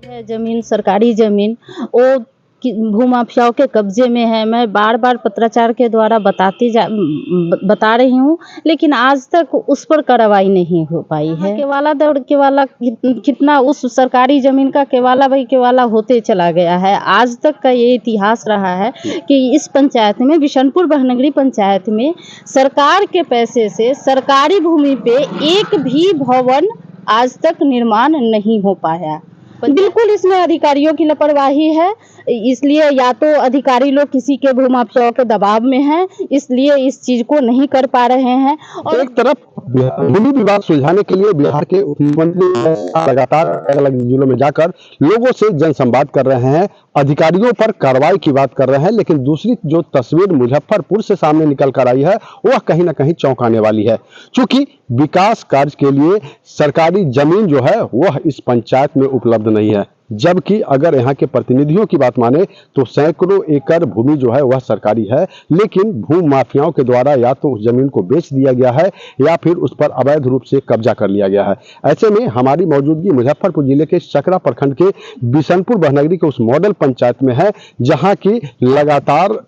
है जमीन, सरकारी जमीन वो भूमाफियाओं के कब्जे में है। मैं बार बार पत्राचार के द्वारा बता रही हूँ, लेकिन आज तक उस पर कार्रवाई नहीं हो पाई है। केवाला कितना उस सरकारी जमीन का केवाला भाई केवाला होते चला गया है। आज तक का ये इतिहास रहा है कि इस पंचायत में, बिशनपुर बहनगरी पंचायत में, सरकार के पैसे से सरकारी भूमि पे एक भी भवन आज तक निर्माण नहीं हो पाया। बिल्कुल इसमें अधिकारियों की लापरवाही है। इसलिए या तो अधिकारी लोग किसी के भूमाफियाओं के दबाव में हैं, इसलिए इस चीज को नहीं कर पा रहे हैं। और एक तरफ भूमि विवाद सुलझाने के लिए बिहार के उप मुख्यमंत्री लगातार अलग अलग जिलों में जाकर लोगों से जनसंवाद कर रहे हैं, अधिकारियों पर कार्रवाई की बात कर रहे हैं, लेकिन दूसरी जो तस्वीर मुजफ्फरपुर से सामने निकल कर आई है वह कहीं ना कहीं चौंकाने वाली है। क्योंकि विकास कार्य के लिए सरकारी जमीन जो है वह इस पंचायत में उपलब्ध नहीं है, जबकि अगर यहाँ के प्रतिनिधियों की बात माने तो सैकड़ों एकड़ भूमि जो है वह सरकारी है, लेकिन भू माफियाओं के द्वारा या तो उस जमीन को बेच दिया गया है या फिर उस पर अवैध रूप से कब्जा कर लिया गया है। ऐसे में हमारी मौजूदगी मुजफ्फरपुर जिले के चकरा प्रखंड के बिशनपुर बहनगरी के उस मॉडल पंचायत में है, जहां की लगातार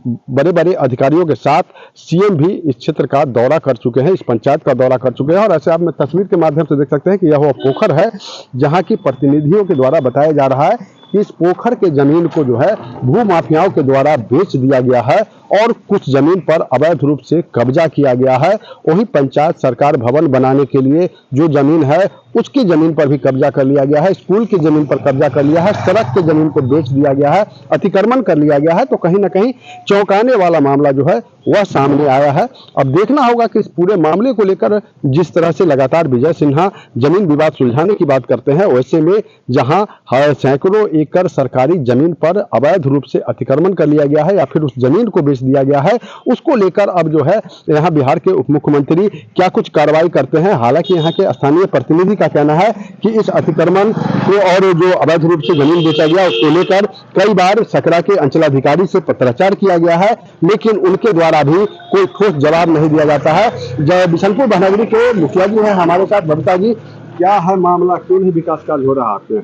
बड़े बड़े अधिकारियों के साथ सीएम भी इस क्षेत्र का दौरा कर चुके हैं, इस पंचायत का दौरा कर चुके हैं। और ऐसे आप में तस्वीर के माध्यम से देख सकते हैं कि यह वो पोखर है जहां की प्रतिनिधियों के द्वारा बताया जा रहा है कि इस पोखर के जमीन को जो है भू माफियाओं के द्वारा बेच दिया गया है और कुछ जमीन पर अवैध रूप से कब्जा किया गया है। वही पंचायत सरकार भवन बनाने के लिए जो जमीन है उसकी जमीन पर भी कब्जा कर लिया गया है, स्कूल की जमीन पर कब्जा कर लिया है, सड़क की जमीन को बेच दिया गया है, अतिक्रमण कर लिया गया है। तो कहीं ना कहीं चौंकाने वाला मामला जो है वह सामने आया है। अब देखना होगा कि इस पूरे मामले को लेकर जिस तरह से लगातार विजय सिन्हा जमीन विवाद सुलझाने की बात करते हैं, वैसे में जहां सैकड़ों एकड़ सरकारी जमीन पर अवैध रूप से अतिक्रमण कर लिया गया है या फिर उस जमीन को बेच दिया गया है, उसको लेकर अब जो है यहाँ बिहार के उप मुख्यमंत्री क्या कुछ कार्रवाई करते हैं। हालांकि यहाँ के स्थानीय प्रतिनिधि का कहना है कि इस अतिक्रमण को और जो अवैध रूप से जमीन बेचा गया उसको लेकर कई बार सकरा के अंचलाधिकारी से पत्राचार किया गया है, लेकिन उनके द्वारा भी कोई ठोस जवाब नहीं दिया जाता है। बिशनपुर बहनगरी के मुखिया जी हैं हमारे साथ। बबीता जी, क्या है मामला, क्यों नहीं विकास कार्य हो रहा है आपके?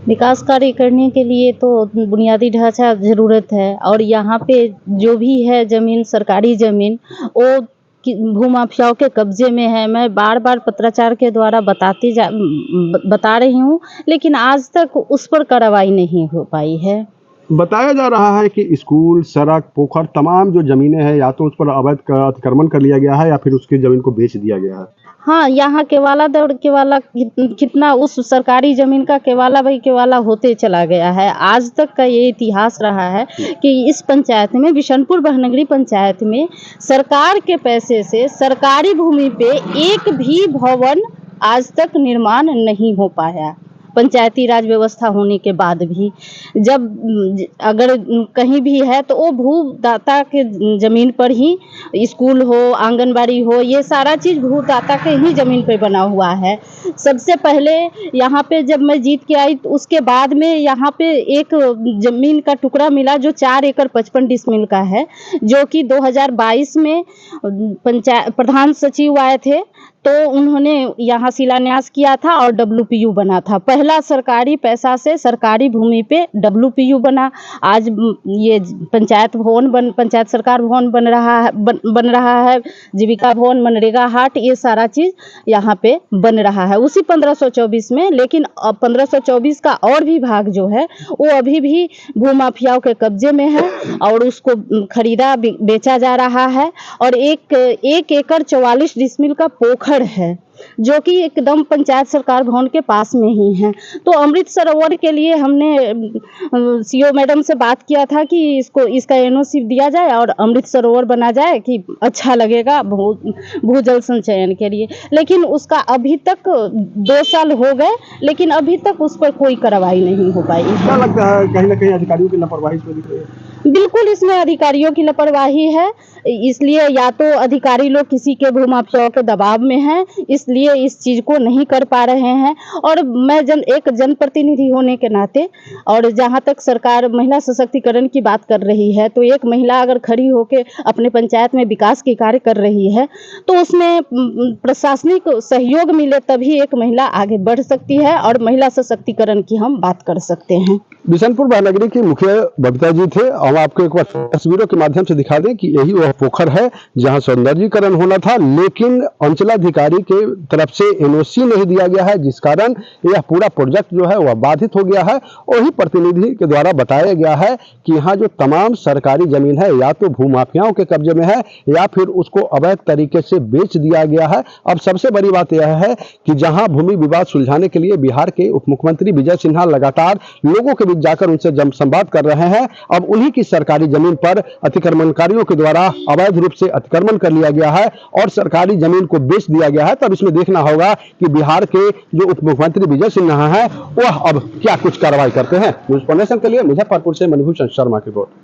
विकास कार्य करने के लिए तो बुनियादी ढांचा जरूरत है, और यहाँ पे जो भी है जमीन, सरकारी जमीन, वो भूमाफियाओं के कब्जे में है। मैं बार बार पत्राचार के द्वारा बता रही हूँ, लेकिन आज तक उस पर कार्रवाई नहीं हो पाई है। बताया जा रहा है कि स्कूल, सड़क, पोखर, तमाम जो जमीनें हैं या तो उस पर अवैध अतिक्रमण कर लिया गया है या फिर उसकी जमीन को बेच दिया गया है। हाँ, यहाँ केवाला कितना उस सरकारी जमीन का केवाला भाई केवाला होते चला गया है। आज तक का ये इतिहास रहा है कि इस पंचायत में, बिशनपुर बहनगरी पंचायत में, सरकार के पैसे से सरकारी भूमि पे एक भी भवन आज तक निर्माण नहीं हो पाया। पंचायती राज व्यवस्था होने के बाद भी जब अगर कहीं भी है तो वो भूदाता के जमीन पर ही स्कूल हो, आंगनबाड़ी हो, ये सारा चीज़ भूदाता के ही जमीन पे बना हुआ है। सबसे पहले यहाँ पे जब मैं जीत के आई तो उसके बाद में यहाँ पे एक जमीन का टुकड़ा मिला जो 4 एकड़ 55 डिसमिल का है, जो कि 2022 में पंचायत प्रधान सचिव आए थे तो उन्होंने यहाँ शिलान्यास किया था और WPU बना था। पहला सरकारी पैसा से सरकारी भूमि पे WPU बना। आज ये पंचायत सरकार भवन बन रहा है, जीविका भवन, मनरेगा हाट, ये सारा चीज़ यहाँ पे बन रहा है उसी 1524 में। लेकिन 1524 का और भी भाग जो है वो अभी भी भूमाफियाओं के कब्जे में है और उसको खरीदा बेचा जा रहा है। और एक एकड़ 44 डिसमिल का पोखर है जो कि एकदम पंचायत सरकार भवन के पास में ही है। तो अमृत सरोवर के लिए हमने सीओ मैडम से बात किया था कि इसका एनओसी दिया जाए और अमृत सरोवर बना जाए कि अच्छा लगेगा भूजल संचयन के लिए। लेकिन उसका अभी तक 2 साल हो गए, लेकिन अभी तक उस पर कोई कार्रवाई नहीं हो पाई। क्या लगता है कहीं ना कहीं अधिकारियों की लापरवाही दिख रही है? बिल्कुल इसमें अधिकारियों की लापरवाही है, इसलिए या तो अधिकारी लोग किसी के भूमाफियाओं के दबाव में हैं, इसलिए इस चीज़ को नहीं कर पा रहे हैं। और मैं एक जनप्रतिनिधि होने के नाते, और जहाँ तक सरकार महिला सशक्तिकरण की बात कर रही है, तो एक महिला अगर खड़ी होके अपने पंचायत में विकास के कार्य कर रही है, तो उसमें प्रशासनिक सहयोग मिले तभी एक महिला आगे बढ़ सकती है और महिला सशक्तिकरण की हम बात कर सकते हैं। बिशनपुर महानगरी की मुखिया बबीता जी थे। हम आपको एक बार तस्वीरों के माध्यम से दिखा दें कि यही वह पोखर है जहां सौंदर्यीकरण होना था, लेकिन अंचलाधिकारी के तरफ से एनओसी नहीं दिया गया है, जिस कारण यह पूरा प्रोजेक्ट जो है वह बाधित हो गया है। वही प्रतिनिधि के द्वारा बताया गया है कि यहाँ जो तमाम सरकारी जमीन है या तो भूमाफियाओं के कब्जे में है या फिर उसको अवैध तरीके से बेच दिया गया है। अब सबसे बड़ी बात यह है कि जहां भूमि विवाद सुलझाने के लिए बिहार के उप मुख्यमंत्री विजय सिन्हा लगातार लोगों के बीच जाकर उनसे संवाद कर रहे हैं, अब उन्हीं की सरकारी जमीन पर अतिक्रमणकारियों के द्वारा अवैध रूप से अतिक्रमण कर लिया गया है और सरकारी जमीन को बेच दिया गया है। तब इसमें देखना होगा कि बिहार के जो उप मुख्यमंत्री विजय सिन्हा है वह अब क्या कुछ कार्रवाई करते हैं। न्यूज़ नेशन के लिए मुजफ्फरपुर से मणिभूषण शर्मा की रिपोर्ट।